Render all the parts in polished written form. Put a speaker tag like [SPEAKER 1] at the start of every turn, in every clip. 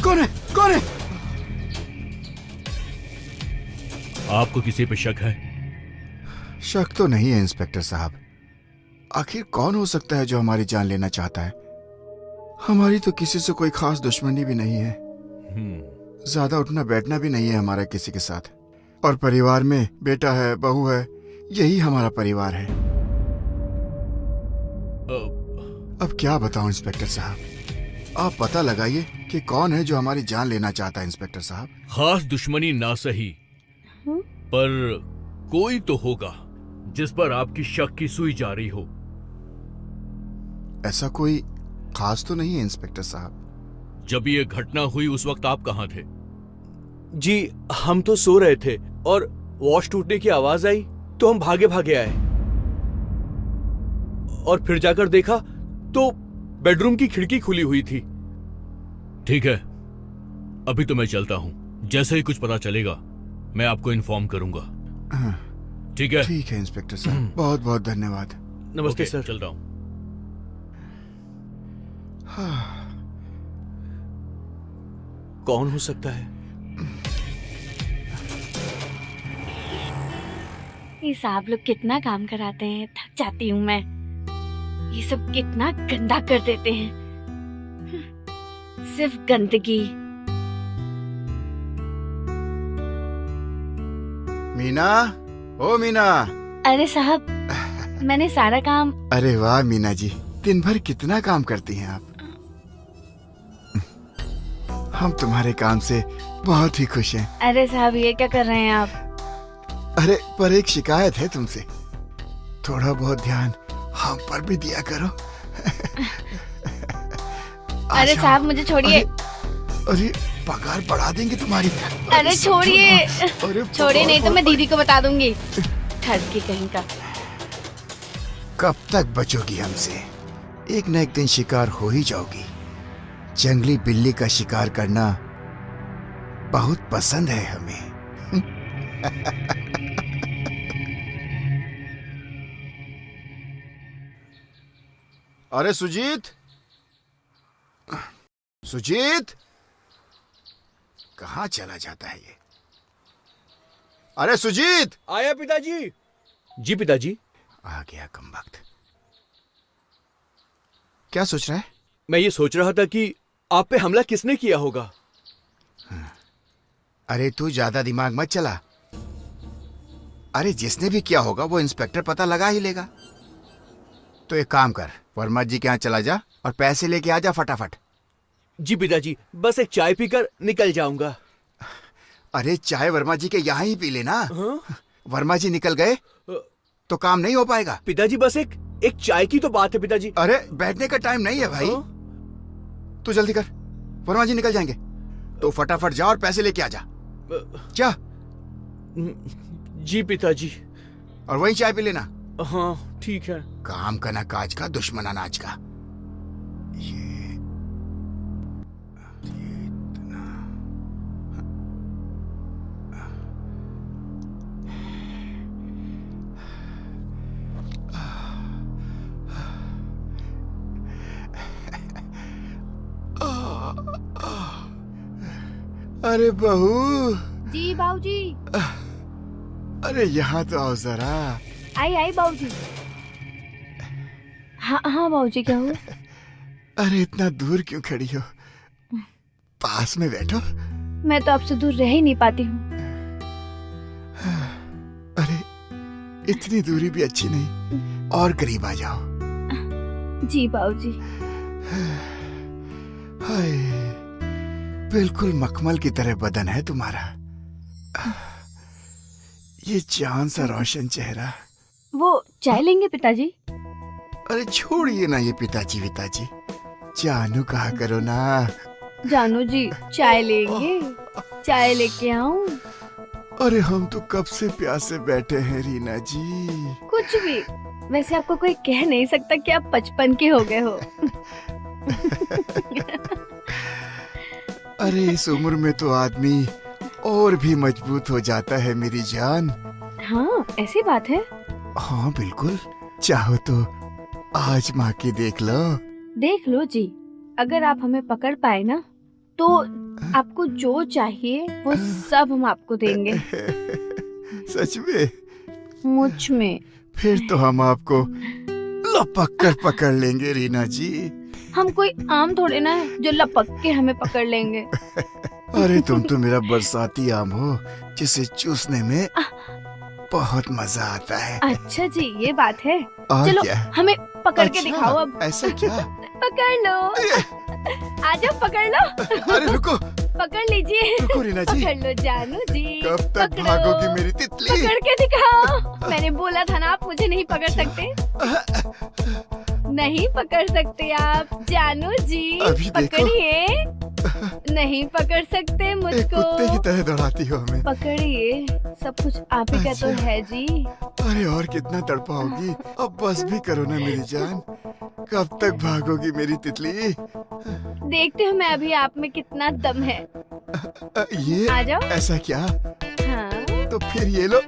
[SPEAKER 1] कौन है? कौन है?
[SPEAKER 2] आपको किसी पे शक है?
[SPEAKER 1] शक तो नहीं है इंस्पेक्टर साहब। आखिर कौन हो सकता है जो हमारी जान लेना चाहता है? हमारी तो किसी से कोई खास दुश्मनी भी नहीं है। ज्यादा उठना बैठना भी नहीं है हमारा किसी के साथ। और परिवार में बेटा है, बहू है, यही हमारा परिवार है। अब क्या बताऊं इंस्पेक्टर साहब, आप पता लगाइए कि कौन है जो हमारी जान लेना चाहता है इंस्पेक्टर साहब।
[SPEAKER 2] खास दुश्मनी ना सही, पर कोई तो होगा जिस पर आपकी शक की सुई जा रही हो।
[SPEAKER 1] ऐसा कोई खास तो नहीं है इंस्पेक्टर साहब।
[SPEAKER 2] जब ये घटना हुई उस वक्त आप कहाँ थे?
[SPEAKER 3] जी हम तो सो रहे थे और वॉश टूटने की आवाज आई तो हम भागे भागे आए और फिर जाकर देखा तो बेडरूम की खिड़की खुली हुई थी।
[SPEAKER 2] ठीक है, अभी तो मैं चलता हूँ। जैसे ही कुछ पता चलेगा मैं आपको इन्फॉर्म करूंगा। ठीक है?
[SPEAKER 1] ठीक है इंस्पेक्टर साहब, बहुत बहुत धन्यवाद।
[SPEAKER 3] नमस्ते
[SPEAKER 2] ओके,
[SPEAKER 3] सर।
[SPEAKER 2] चल रहा हूँ।
[SPEAKER 3] कौन हो सकता है?
[SPEAKER 4] ये साहब लोग कितना काम कराते हैं, थक जाती हूँ मैं। ये सब कितना गंदा कर देते हैं, सिर्फ गंदगी।
[SPEAKER 1] मीना, ओ मीना।
[SPEAKER 4] अरे साहब, मैंने सारा काम।
[SPEAKER 1] अरे वाह मीना जी, दिन भर कितना काम करती हैं आप। हम तुम्हारे काम से बहुत ही खुश हैं।
[SPEAKER 4] अरे साहब, ये क्या कर रहे हैं आप?
[SPEAKER 1] अरे पर एक शिकायत है तुमसे, थोड़ा बहुत ध्यान हम पर भी दिया करो।
[SPEAKER 4] अरे साहब, मुझे छोड़िए।
[SPEAKER 1] अरे पगार बढ़ा देंगे तुम्हारी।
[SPEAKER 4] अरे छोड़िए,
[SPEAKER 1] अरे
[SPEAKER 4] छोड़िए नहीं तो मैं दीदी को बता दूंगी। ठग के कहीं का।
[SPEAKER 1] कब तक बचोगी हमसे? एक न एक दिन शिकार हो ही जाओगी। जंगली बिल्ली का शिकार करना बहुत पसंद है हमें। अरे सुजीत, सुजीत कहाँ चला जाता है ये? अरे सुजीत!
[SPEAKER 3] आया पिताजी। जी पिताजी।
[SPEAKER 1] आ गया कमबख्त। क्या सोच रहा है?
[SPEAKER 3] मैं ये सोच रहा था कि आप पे हमला किसने किया होगा।
[SPEAKER 1] अरे तू ज्यादा दिमाग मत चला। अरे जिसने भी किया होगा वो इंस्पेक्टर पता लगा ही लेगा। तो एक काम कर, वर्मा जी के यहाँ चला जा और पैसे लेके आ जा फटाफट।
[SPEAKER 3] जी पिताजी, बस एक चाय पीकर निकल जाऊंगा।
[SPEAKER 1] अरे चाय वर्मा जी के यहाँ ही पी लेना।
[SPEAKER 3] हाँ?
[SPEAKER 1] वर्मा जी निकल गए तो काम नहीं हो पाएगा।
[SPEAKER 3] पिताजी बस एक चाय की तो बात है पिताजी।
[SPEAKER 1] अरे बैठने का टाइम नहीं है भाई।
[SPEAKER 3] हाँ?
[SPEAKER 1] तू जल्दी कर, वर्मा जी निकल जाएंगे। तो फटाफट जा और पैसे लेके आ जा। जा।
[SPEAKER 3] जी पिताजी।
[SPEAKER 1] और वहीं चाय पी लेना।
[SPEAKER 3] हाँ ठीक है।
[SPEAKER 1] काम का ना काज का, दुश्मन अनाज का। ये इतना। अरे बहू।
[SPEAKER 4] जी बाबूजी।
[SPEAKER 1] अरे यहाँ तो आओ जरा।
[SPEAKER 4] आई आई बाबूजी। हाँ हाँ बाबूजी, क्या हुआ?
[SPEAKER 1] अरे इतना दूर क्यों खड़ी हो? पास में बैठो।
[SPEAKER 4] मैं तो आपसे दूर रह ही नहीं पाती हूँ।
[SPEAKER 1] अरे इतनी दूरी भी अच्छी नहीं, और करीब आ जाओ।
[SPEAKER 4] जी बाबूजी।
[SPEAKER 1] हाय, बिल्कुल मखमल की तरह बदन है तुम्हारा। ये चांद सा रोशन चेहरा।
[SPEAKER 4] वो चाय लेंगे पिताजी?
[SPEAKER 1] अरे छोड़िए ना ये पिताजी विताजी, जानू कहा करो ना।
[SPEAKER 4] जानू जी, चाय लेंगे? चाय लेके आऊं?
[SPEAKER 1] अरे हम तो कब से प्यासे बैठे हैं रीना जी।
[SPEAKER 4] कुछ भी। वैसे आपको कोई कह नहीं सकता कि आप 55 के हो गए हो।
[SPEAKER 1] अरे इस उम्र में तो आदमी और भी मजबूत हो जाता है मेरी जान।
[SPEAKER 4] हाँ ऐसी बात है।
[SPEAKER 1] हाँ बिल्कुल, चाहो तो आजमा के देख लो।
[SPEAKER 4] देख लो जी, अगर आप हमें पकड़ पाए ना तो आपको जो चाहिए वो सब हम आपको देंगे।
[SPEAKER 1] सच में?
[SPEAKER 4] मुझ में।
[SPEAKER 1] फिर तो हम आपको लपक कर पकड़ लेंगे रीना जी।
[SPEAKER 4] हम कोई आम थोड़े ना है जो लपक के हमें पकड़ लेंगे।
[SPEAKER 1] अरे तुम तो मेरा बरसाती आम हो जिसे चूसने में बहुत मजा आता है।
[SPEAKER 4] अच्छा जी, ये बात है।
[SPEAKER 1] और
[SPEAKER 4] चलो
[SPEAKER 1] क्या?
[SPEAKER 4] हमें पकड़ के
[SPEAKER 1] अच्छा,
[SPEAKER 4] दिखाओ अब।
[SPEAKER 1] ऐसा क्या?
[SPEAKER 4] पकड़ लो, आजा पकड़ लो।
[SPEAKER 1] अरे रुको
[SPEAKER 4] पकड़ लीजिए।
[SPEAKER 1] रुको रीना जी,
[SPEAKER 4] पकड़ लो जानू जी।
[SPEAKER 1] कब तक
[SPEAKER 4] पकड़ो।
[SPEAKER 1] भागोगी मेरी तितली?
[SPEAKER 4] पकड़ के दिखाओ। मैंने बोला था ना आप मुझे नहीं पकड़ सकते। नहीं पकड़ सकते आप जानू जी।
[SPEAKER 1] अभी देखो।
[SPEAKER 4] पकड़िए। नहीं पकड़ सकते
[SPEAKER 1] एक
[SPEAKER 4] मुझको।
[SPEAKER 1] कुत्ते की तरह दौड़ाती हो हमें।
[SPEAKER 4] पकड़िए, सब कुछ आप ही का तो
[SPEAKER 1] अच्छा।
[SPEAKER 4] है जी।
[SPEAKER 1] अरे और कितना तड़पाओगी? अब बस भी करो ना मेरी जान। कब तक भागोगी मेरी तितली?
[SPEAKER 4] देखते हो मैं अभी आप में कितना दम है।
[SPEAKER 1] ये
[SPEAKER 4] आ जाओ।
[SPEAKER 1] ऐसा क्या?
[SPEAKER 4] हाँ,
[SPEAKER 1] तो फिर ये लो।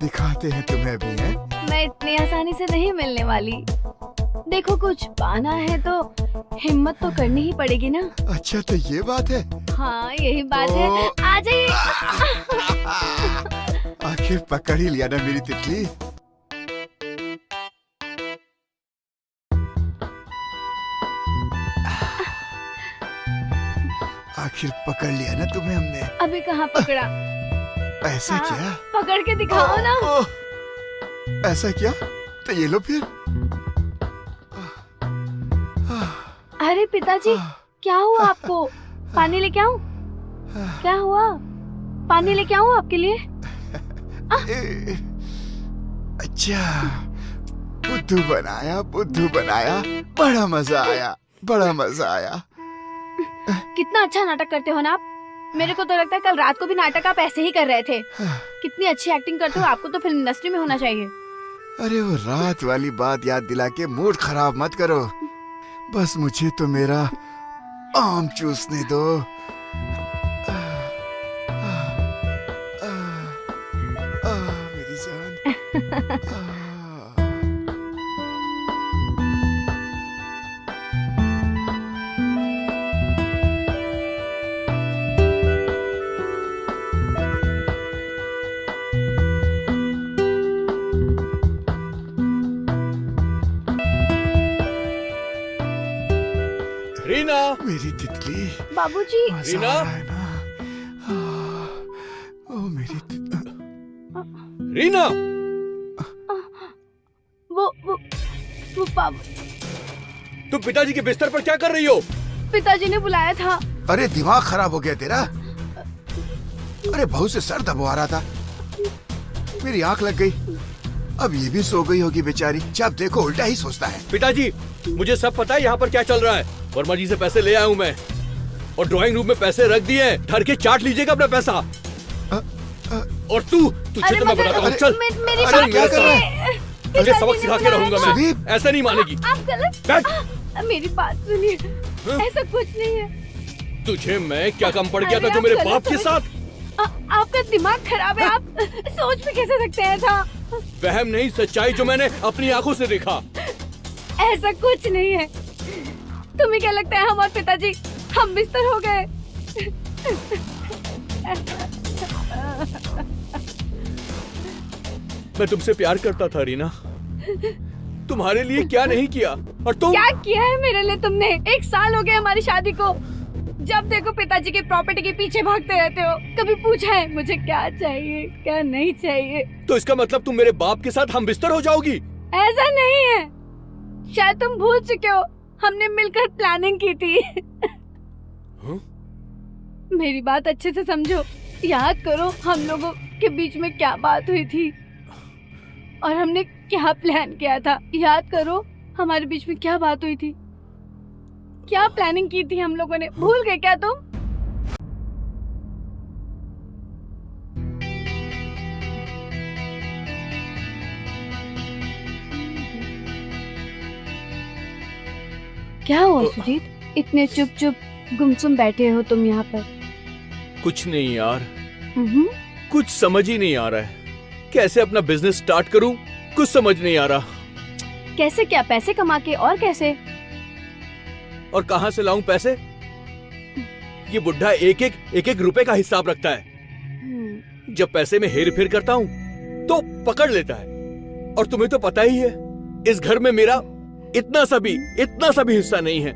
[SPEAKER 1] दिखाते हैं तुम्हें अभी, है?
[SPEAKER 4] मैं इतनी आसानी से नहीं मिलने वाली। देखो कुछ पाना है तो हिम्मत तो करनी ही पड़ेगी ना।
[SPEAKER 1] अच्छा तो ये बात है।
[SPEAKER 4] हाँ यही बात है।
[SPEAKER 1] तो-
[SPEAKER 4] आ जाइए।
[SPEAKER 1] आखिर पकड़ ही लिया ना मेरी तितली। आखिर पकड़ लिया ना तुम्हें हमने।
[SPEAKER 4] अभी कहाँ पकड़ा?
[SPEAKER 1] ऐसा
[SPEAKER 4] हाँ,
[SPEAKER 1] क्या?
[SPEAKER 4] पकड़ के दिखाओ ना।
[SPEAKER 1] ओह, ऐसा क्या? तो ये लो फिर।
[SPEAKER 4] अरे पिताजी, क्या हुआ आपको? पानी लेके आऊं? क्या हुआ? पानी लेके आऊं आपके लिए?
[SPEAKER 1] अच्छा, बुद्धू बनाया, बुद्धू बनाया। बड़ा मजा आया, बड़ा मजा आया।
[SPEAKER 4] कितना अच्छा नाटक करते हो ना आप। मेरे को तो लगता है कल रात को भी नाटक आप ऐसे ही कर रहे थे। कितनी अच्छी एक्टिंग करते हो, आपको तो फिल्म इंडस्ट्री में होना चाहिए।
[SPEAKER 1] अरे वो रात वाली बात याद दिला के मूड खराब मत करो। बस मुझे तो मेरा आम चूसने दो। मेरी जान।
[SPEAKER 3] रीना,
[SPEAKER 1] मेरी तितली।
[SPEAKER 4] बाबूजी।
[SPEAKER 1] मजा
[SPEAKER 3] रीना?
[SPEAKER 1] आ रहा है ना? ओ मेरी
[SPEAKER 3] रीना,
[SPEAKER 4] वो बाबू,
[SPEAKER 3] तुम पिताजी के बिस्तर पर क्या कर रही हो?
[SPEAKER 4] पिताजी ने बुलाया था।
[SPEAKER 1] अरे दिमाग खराब हो गया तेरा? अरे बहू से सर दबा रहा था, मेरी आंख लग गई। अब ये भी सो गई होगी बेचारी। जब देखो उल्टा ही सोचता है।
[SPEAKER 3] पिताजी, मुझे सब पता है यहाँ पर क्या चल रहा है। वर्मा जी से पैसे ले आया हूँ मैं, और ड्राइंग रूम में पैसे रख दिए हैं। ठर के चाट लीजिएगा अपना पैसा। और तुझे तो मैं बताता हूँ। चल,
[SPEAKER 4] मेरी
[SPEAKER 1] अरे
[SPEAKER 4] बात
[SPEAKER 1] क्या कर रहा
[SPEAKER 4] सुनिए।
[SPEAKER 3] तुझे
[SPEAKER 4] पिताजी
[SPEAKER 3] सबक
[SPEAKER 4] ने
[SPEAKER 3] सिखा के
[SPEAKER 4] बुलाया
[SPEAKER 3] रहूंगा
[SPEAKER 4] था।
[SPEAKER 1] सुदीप।
[SPEAKER 3] मैं। ऐसा नहीं मानेगी।
[SPEAKER 4] आप गलत।
[SPEAKER 3] बैठ।
[SPEAKER 4] मेरी बात सुनिए,
[SPEAKER 3] हाँ?
[SPEAKER 4] ऐसा कुछ नहीं है।
[SPEAKER 3] तुझे मैं क्या कम पड़ गया
[SPEAKER 4] अरे
[SPEAKER 3] था जो
[SPEAKER 4] आप
[SPEAKER 3] मेरे
[SPEAKER 4] गलत
[SPEAKER 3] बाप के
[SPEAKER 4] समझ-
[SPEAKER 3] साथ?
[SPEAKER 4] आपका दिमाग खराब है। आप सोच भी कैसे सकते हैं था?
[SPEAKER 3] वहम नहीं, सच्चाई जो मैंने अपनी आंखों से देखा।
[SPEAKER 4] ऐसा कुछ नहीं है। तुम्हें क्या लगता है हमारे पिताजी हम बिस्तर हो गए?
[SPEAKER 3] मैं तुमसे प्यार करता था रीना, तुम्हारे लिए क्या नहीं किया। और तुम
[SPEAKER 4] क्या किया है मेरे लिए तुमने? 1 साल हो गए हमारी शादी को। जब देखो पिताजी की प्रॉपर्टी के पीछे भागते रहते हो। कभी पूछा है मुझे क्या चाहिए क्या नहीं चाहिए?
[SPEAKER 3] तो इसका मतलब तुम मेरे बाप के साथ हम बिस्तर हो जाओगी?
[SPEAKER 4] ऐसा नहीं है, शायद तुम भूल चुके हो। हमने मिलकर प्लानिंग की थी।
[SPEAKER 3] हाँ?
[SPEAKER 4] मेरी बात अच्छे से समझो। याद करो हम लोगों के बीच में क्या बात हुई थी और हमने क्या प्लान किया था। याद करो हमारे बीच में क्या बात हुई थी, क्या प्लानिंग की थी हम लोगों ने। भूल गए क्या तुम? क्या हुआ सुजीत? इतने चुप चुप गुमसुम बैठे हो तुम यहाँ पर।
[SPEAKER 3] कुछ नहीं यार,
[SPEAKER 4] हम्म,
[SPEAKER 3] कुछ समझ ही नहीं आ रहा है। कैसे अपना बिजनेस स्टार्ट करूं, कुछ समझ नहीं आ रहा।
[SPEAKER 4] कैसे क्या, पैसे कमा के और कैसे?
[SPEAKER 3] और कहां से लाऊं पैसे? ये बुढ़ा एक एक रुपए का हिसाब रखता है। जब पैसे में हेर फेर करता हूं तो पकड़ लेता है। और तुम्हें तो पता ही है, इस घर में मेरा इतना सा भी हिस्सा नहीं है।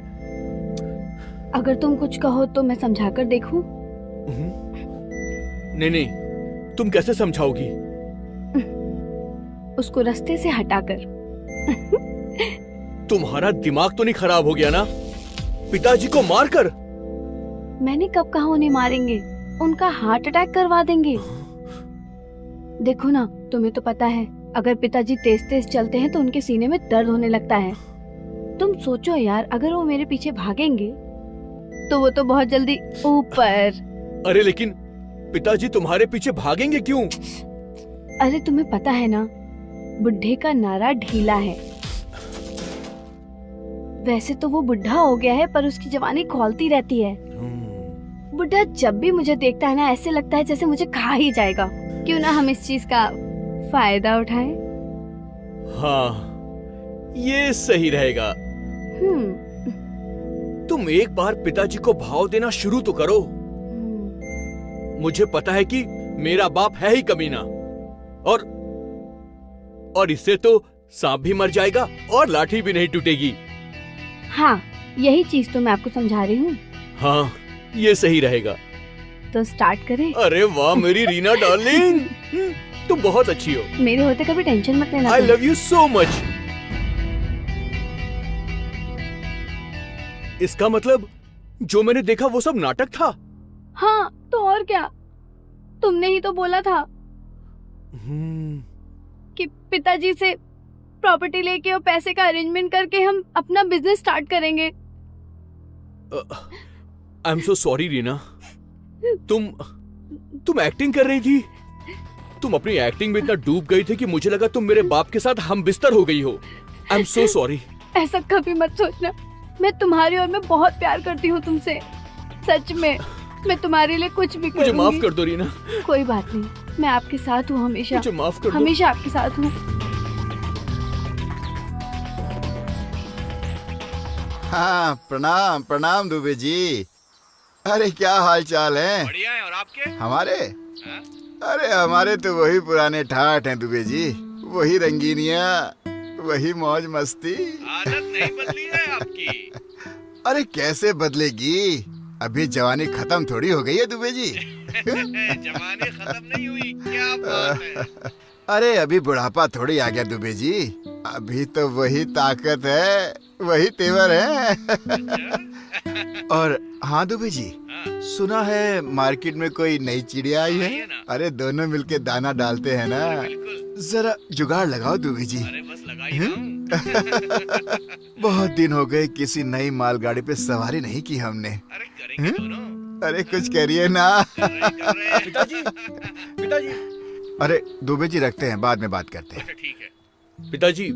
[SPEAKER 4] अगर तुम कुछ कहो तो मैं समझा कर देखूं?
[SPEAKER 3] नहीं, तुम कैसे समझाओगी?
[SPEAKER 4] उसको रास्ते से हटाकर।
[SPEAKER 3] तुम्हारा दिमाग तो नहीं खराब हो गया ना? पिताजी को मारकर?
[SPEAKER 4] मैंने कब कहा उन्हें मारेंगे? उनका हार्ट अटैक करवा देंगे। देखो ना, तुम्हें तो पता है, अगर पिताजी तेज तेज चलते हैं तो उनके सीने में दर्द होने लगता है। तुम सोचो यार, अगर वो मेरे पीछे भागेंगे तो वो तो बहुत जल्दी ऊपर।
[SPEAKER 3] अरे लेकिन पिताजी तुम्हारे पीछे भागेंगे क्यों?
[SPEAKER 4] अरे तुम्हें पता है ना, बुढ़े का नारा ढीला है। वैसे तो वो बुढ़ा हो गया है, पर उसकी जवानी खौलती रहती है। बुढ़ा जब भी मुझे देखता है ना, ऐसे लगता है जैसे मुझे खा ही जाएगा। क्यों ना हम इस चीज का फायदा उठाएं?
[SPEAKER 3] हाँ, ये सही रहेगा। तुम एक बार पिताजी को भाव देना शुरू तो करो। मुझे पता है कि मेरा बाप है ही कमीना, और इससे तो सांप भी मर जाएगा और लाठी भी नहीं टूटेगी।
[SPEAKER 4] हाँ, यही चीज तो मैं आपको समझा रही हूँ।
[SPEAKER 3] हाँ, ये सही रहेगा।
[SPEAKER 4] तो स्टार्ट करें?
[SPEAKER 3] अरे वाह मेरी रीना डार्लिंग, तुम बहुत अच्छी हो।
[SPEAKER 4] मेरे होते कभी टेंशन मत लेना।
[SPEAKER 3] I love you so much. इसका मतलब जो मैंने देखा वो सब नाटक था?
[SPEAKER 4] हाँ, तो और क्या? तुमने ही तो बोला था कि पिताजी से प्रॉपर्टी लेके और पैसे का अरेंजमेंट करके हम अपना बिजनेस स्टार्ट करेंगे।
[SPEAKER 3] I am so sorry Reena. तुम एक्टिंग कर रही थी। तुम अपनी एक्टिंग में इतना डूब गई थी कि मुझे लगा तुम मेरे बाप के साथ हम बिस्तर हो गई हो। I am so sorry.
[SPEAKER 4] ऐसा कभी मत सोचना। मैं तुम्हारी और मैं बहुत प्यार करती हूँ तुमसे। सच में, मैं तुम्हारे लिए कुछ भी करूंगी।
[SPEAKER 3] मुझे माफ कर दो रीना।
[SPEAKER 4] कोई बात नहीं, मैं आपके साथ हूँ हमेशा।
[SPEAKER 3] मुझे माफ कर दो।
[SPEAKER 4] हमेशा आपके साथ हूँ।
[SPEAKER 1] हाँ, प्रणाम प्रणाम दुबे जी। अरे क्या हाल चाल है?
[SPEAKER 3] बढ़िया है। और आपके?
[SPEAKER 1] हमारे? अरे हमारे तो वही पुराने ठाठ हैं दुबे जी। वही रंगीनिया, वही मौज मस्ती।
[SPEAKER 3] आदत नहीं बदली है आपकी।
[SPEAKER 1] अरे कैसे बदलेगी? अभी जवानी खत्म थोड़ी हो गई है दुबे जी।
[SPEAKER 3] जवानी खत्म नहीं हुई, क्या बात है।
[SPEAKER 1] अरे अभी बुढ़ापा थोड़ी आ गया दुबे जी। अभी तो वही ताकत है, वही तेवर है। और हाँ दुबे जी, सुना है मार्केट में कोई नई चिड़िया आई है। अरे दोनों मिलके दाना डालते हैं ना। जरा जुगाड़ लगाओ दुबे जी।
[SPEAKER 3] अरे बस लगा ही हूं।
[SPEAKER 1] बहुत दिन हो गए किसी नई मालगाड़ी पे सवारी नहीं की हमने।
[SPEAKER 3] अरे करेंगे दोनों।
[SPEAKER 1] अरे कुछ करिए ना।
[SPEAKER 3] पिताजी, पिताजी।
[SPEAKER 1] अरे दुबे जी रखते हैं, बाद में बात करते हैं।
[SPEAKER 3] ठीक है। पिताजी,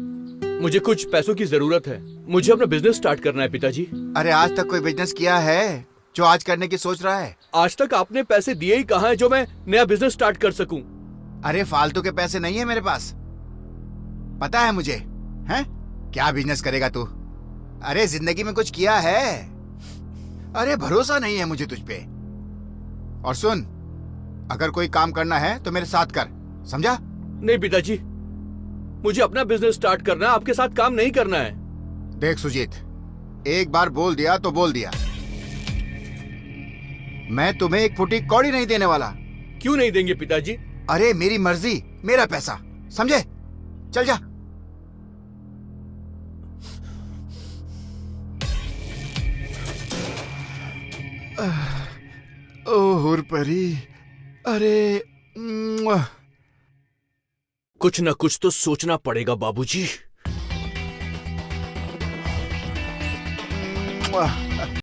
[SPEAKER 3] मुझे कुछ पैसों की जरूरत है। मुझे अपना बिजनेस स्टार्ट करना है पिताजी।
[SPEAKER 1] अरे आज तक कोई बिजनेस किया है जो आज करने की सोच रहा है?
[SPEAKER 3] आज तक आपने पैसे दिए ही कहाँ है जो मैं नया बिजनेस स्टार्ट कर सकूं?
[SPEAKER 1] अरे फालतू के पैसे नहीं है मेरे पास, पता है मुझे। हैं? क्या बिजनेस करेगा तू? अरे जिंदगी में कुछ किया है? अरे भरोसा नहीं है मुझे तुझ पे। और सुन, अगर कोई काम करना है तो मेरे साथ कर, समझा?
[SPEAKER 3] नहीं पिताजी, मुझे अपना बिजनेस स्टार्ट करना है, आपके साथ काम नहीं करना है।
[SPEAKER 1] देख सुजीत, एक बार बोल दिया तो बोल दिया। मैं तुम्हें एक फुटी कौड़ी नहीं देने वाला।
[SPEAKER 3] क्यों नहीं देंगे पिताजी?
[SPEAKER 1] अरे मेरी मर्जी, मेरा पैसा, समझे? चल जा। ओह हुरपरी, अरे
[SPEAKER 3] कुछ न कुछ तो सोचना पड़ेगा बाबूजी।